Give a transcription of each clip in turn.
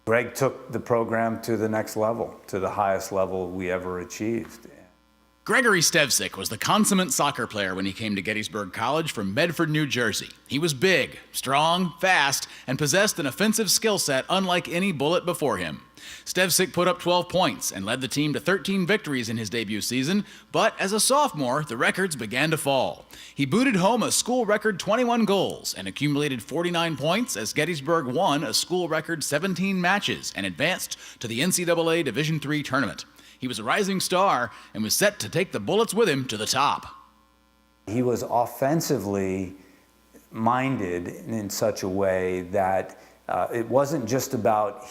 Greg took the program to the next level, to the highest level we ever achieved. Gregory Stevcic was the consummate soccer player when he came to Gettysburg College from Medford, New Jersey. He was big, strong, fast, and possessed an offensive skill set unlike any bullet before him. Stevcic put up 12 points and led the team to 13 victories in his debut season, but as a sophomore, the records began to fall. He booted home a school record 21 goals and accumulated 49 points as Gettysburg won a school record 17 matches and advanced to the NCAA Division III tournament. He was a rising star and was set to take the Bullets with him to the top. He was offensively minded in such a way that it wasn't just about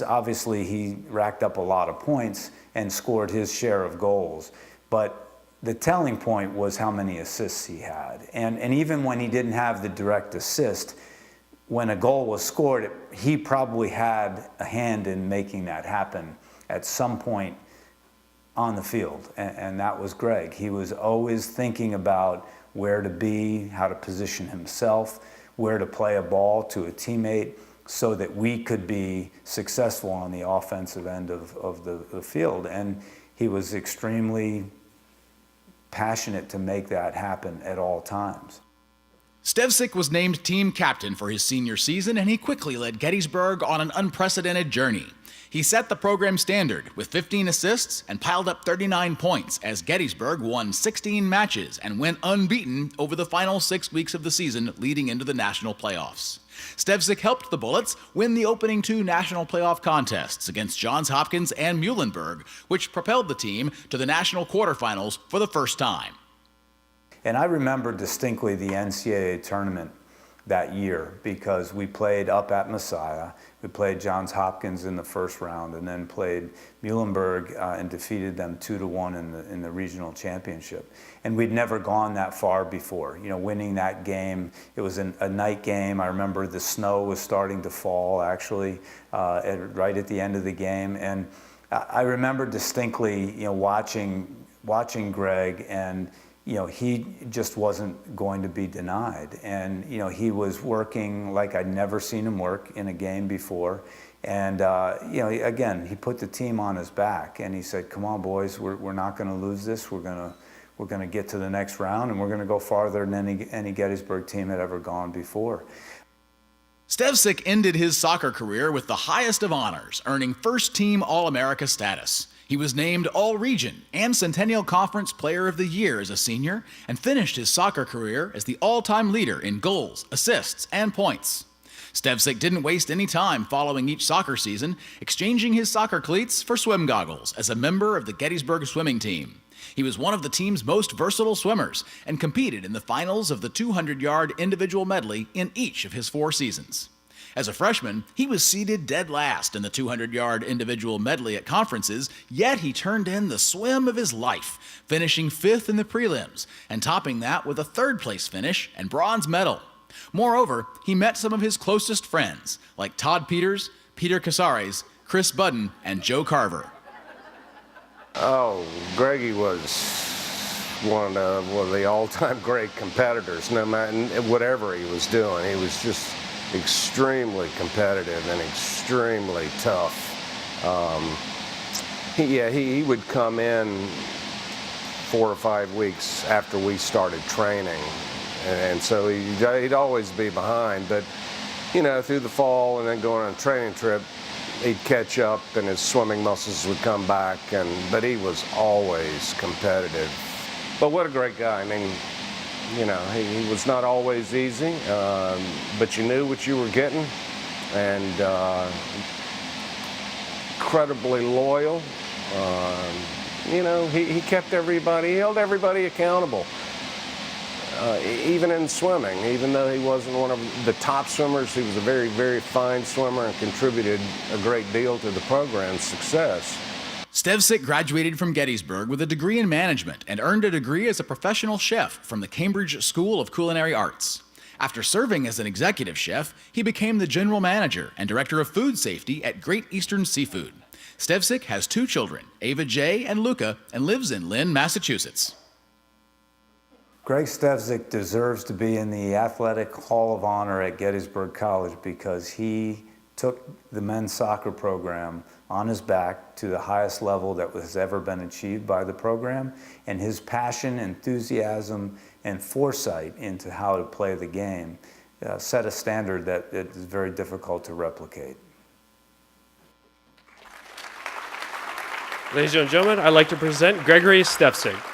obviously he racked up a lot of points and scored his share of goals, but the telling point was how many assists he had. And even when he didn't have the direct assist, when a goal was scored, he probably had a hand in making that happen at some point on the field, and that was Greg. He was always thinking about where to be, how to position himself, where to play a ball to a teammate so that we could be successful on the offensive end of the field. And he was extremely passionate to make that happen at all times. Stevcic was named team captain for his senior season, and he quickly led Gettysburg on an unprecedented journey. He set the program standard with 15 assists and piled up 39 points as Gettysburg won 16 matches and went unbeaten over the final 6 weeks of the season leading into the national playoffs. Stevcic helped the Bullets win the opening 2 national playoff contests against Johns Hopkins and Muhlenberg, which propelled the team to the national quarterfinals for the first time. And I remember distinctly the NCAA tournament that year because we played up at Messiah. We played Johns Hopkins in the first round and then played Muhlenberg and defeated them 2-1 in the regional championship. And we'd never gone that far before. You know, winning that game, it was a night game. I remember the snow was starting to fall actually right at the end of the game. And I remember distinctly, you know, watching Greg, and you know, he just wasn't going to be denied. And, you know, he was working like I'd never seen him work in a game before. And, you know, again, he put the team on his back and he said, come on, boys, we're not going to lose this. We're going to get to the next round and we're going to go farther than any Gettysburg team had ever gone before. Stevcic ended his soccer career with the highest of honors, earning first-team All-America status. He was named All-Region and Centennial Conference Player of the Year as a senior and finished his soccer career as the all-time leader in goals, assists, and points. Stevcic didn't waste any time following each soccer season, exchanging his soccer cleats for swim goggles as a member of the Gettysburg swimming team. He was one of the team's most versatile swimmers and competed in the finals of the 200-yard individual medley in each of his 4 seasons. As a freshman, he was seated dead last in the 200-yard individual medley at conferences, yet he turned in the swim of his life, finishing 5th in the prelims and topping that with a 3rd-place finish and bronze medal. Moreover, he met some of his closest friends, like Todd Peters, Peter Casares, Chris Budden, and Joe Carver. Oh, Greggy was one of the all-time great competitors, no matter whatever he was doing. He was just extremely competitive and extremely tough. He would come in 4 or 5 weeks after we started training, and so he'd always be behind. But you know, through the fall and then going on a training trip, he'd catch up and his swimming muscles would come back. But he was always competitive. But what a great guy! I mean, you know, he was not always easy, but you knew what you were getting, and incredibly loyal. You know, he held everybody accountable, even in swimming. Even though he wasn't one of the top swimmers, he was a very, very fine swimmer and contributed a great deal to the program's success. Stevcic graduated from Gettysburg with a degree in management and earned a degree as a professional chef from the Cambridge School of Culinary Arts. After serving as an executive chef, he became the general manager and director of food safety at Great Eastern Seafood. Stevcic has 2 children, Ava J. and Luca, and lives in Lynn, Massachusetts. Greg Stevcic deserves to be in the Athletic Hall of Honor at Gettysburg College because he took the men's soccer program on his back to the highest level that has ever been achieved by the program. And his passion, enthusiasm, and foresight into how to play the game set a standard that is very difficult to replicate. Ladies and gentlemen, I'd like to present Gregory Stevcic.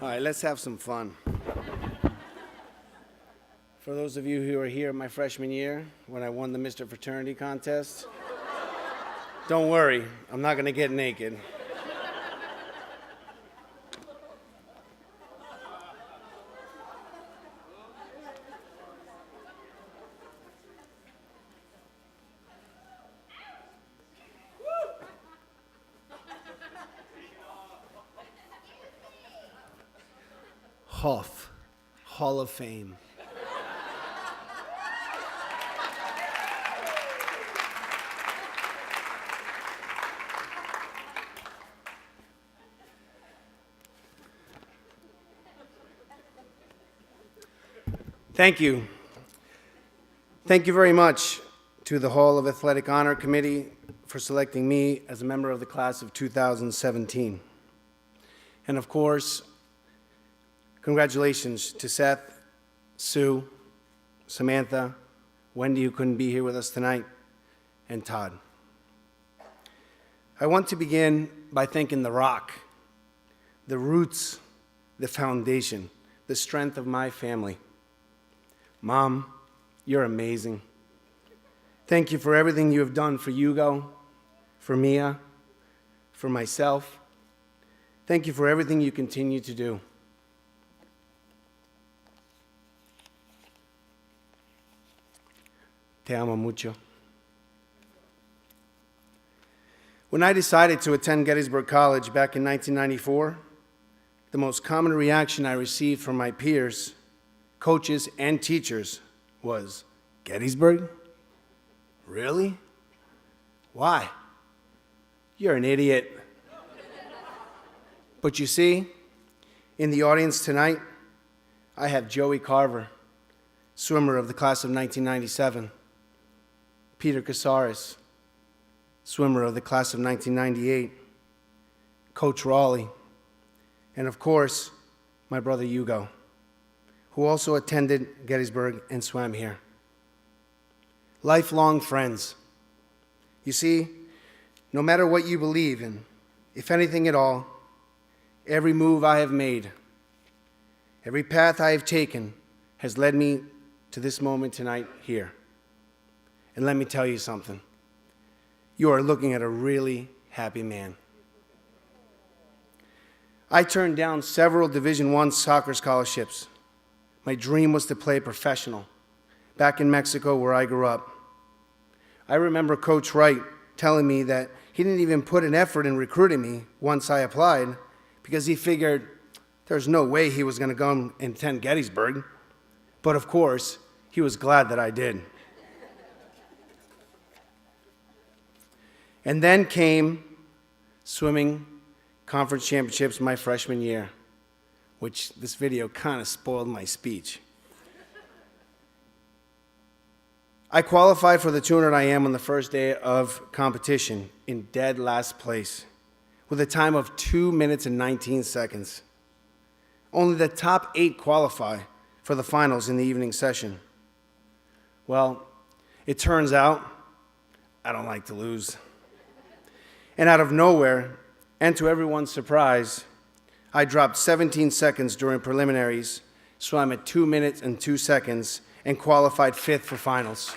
All right, let's have some fun. For those of you who were here my freshman year when I won the Mr. Fraternity contest, don't worry, I'm not gonna get naked. Hoff, Hall of Fame. Thank you. Thank you very much to the Hall of Athletic Honor Committee for selecting me as a member of the class of 2017. And of course, congratulations to Seth, Sue, Samantha, Wendy, who couldn't be here with us tonight, and Todd. I want to begin by thanking The Rock, the roots, the foundation, the strength of my family. Mom, you're amazing. Thank you for everything you have done for Hugo, for Mia, for myself. Thank you for everything you continue to do. Te amo mucho. When I decided to attend Gettysburg College back in 1994, the most common reaction I received from my peers, coaches, and teachers was, "Gettysburg? Really? Why? You're an idiot." But you see, in the audience tonight, I have Joey Carver, swimmer of the class of 1997, Peter Casares, swimmer of the class of 1998, Coach Raleigh, and of course, my brother Hugo, who also attended Gettysburg and swam here. Lifelong friends. You see, no matter what you believe in, if anything at all, every move I have made, every path I have taken has led me to this moment tonight here. And let me tell you something. You are looking at a really happy man. I turned down several Division I soccer scholarships. My dream was to play professional back in Mexico where I grew up. I remember Coach Wright telling me that he didn't even put an effort in recruiting me once I applied because he figured there's no way he was going to go and attend Gettysburg. But of course, he was glad that I did. And then came swimming conference championships my freshman year, which this video kind of spoiled my speech. I qualified for the 200 IM on the first day of competition in dead last place with a time of 2 minutes and 19 seconds. Only the top 8 qualify for the finals in the evening session. Well, it turns out I don't like to lose. And out of nowhere, and to everyone's surprise, I dropped 17 seconds during preliminaries, swam at 2 minutes and 2 seconds, and qualified 5th for finals.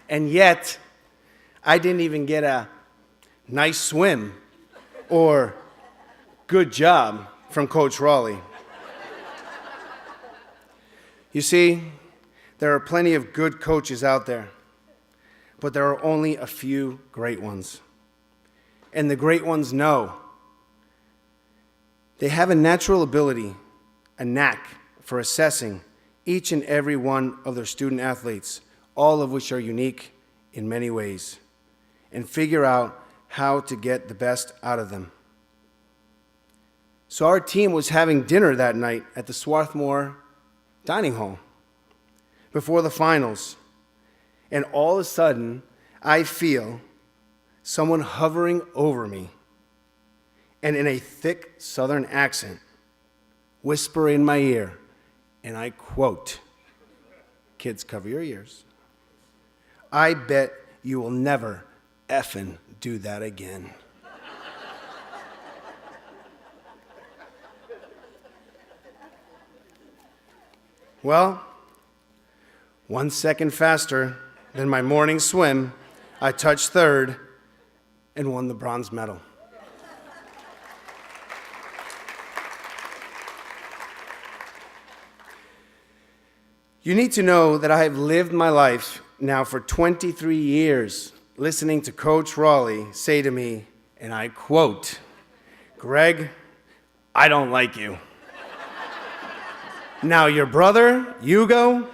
And yet, I didn't even get a nice swim or good job from Coach Raleigh. You see, there are plenty of good coaches out there, but there are only a few great ones. And the great ones know. They have a natural ability, a knack for assessing each and every one of their student athletes, all of which are unique in many ways, and figure out how to get the best out of them. So our team was having dinner that night at the Swarthmore Dining Hall before the finals, and all of a sudden, I feel someone hovering over me and in a thick Southern accent, whisper in my ear, and I quote, kids, cover your ears, "I bet you will never effing do that again." Well, 1 second faster than my morning swim, I touched third and won the bronze medal. You need to know that I have lived my life now for 23 years listening to Coach Raleigh say to me, and I quote, "Greg, I don't like you. Now your brother, Hugo,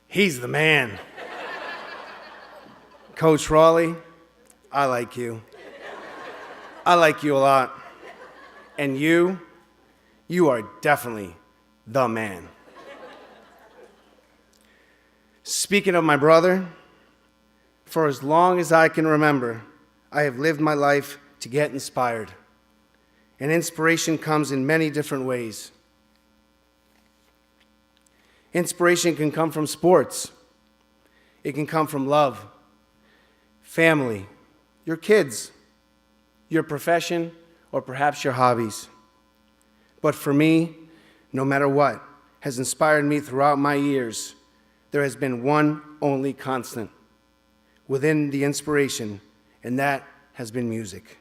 he's the man. Coach Raleigh, I like you. I like you a lot. And you are definitely the man." Speaking of my brother, for as long as I can remember, I have lived my life to get inspired. And inspiration comes in many different ways. Inspiration can come from sports. It can come from love, family, your kids, your profession, or perhaps your hobbies. But for me, no matter what has inspired me throughout my years, there has been one only constant within the inspiration, and that has been music.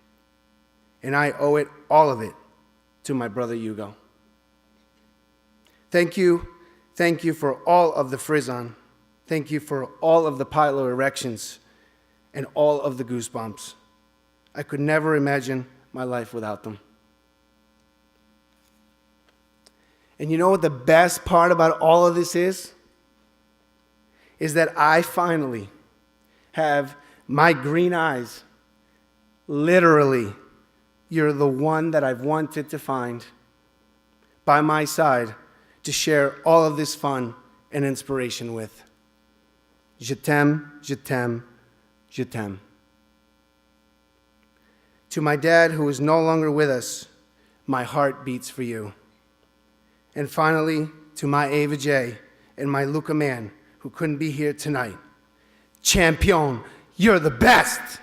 And I owe it, all of it, to my brother Hugo. Thank you for all of the frisson. Thank you for all of the pylo erections and all of the goosebumps. I could never imagine my life without them. And you know what the best part about all of this is? Is that I finally have my green eyes. Literally, you're the one that I've wanted to find by my side to share all of this fun and inspiration with. Je t'aime, je t'aime, je t'aime. To my dad, who is no longer with us, my heart beats for you. And finally, to my Ava J and my Luca man, who couldn't be here tonight. Champion, you're the best!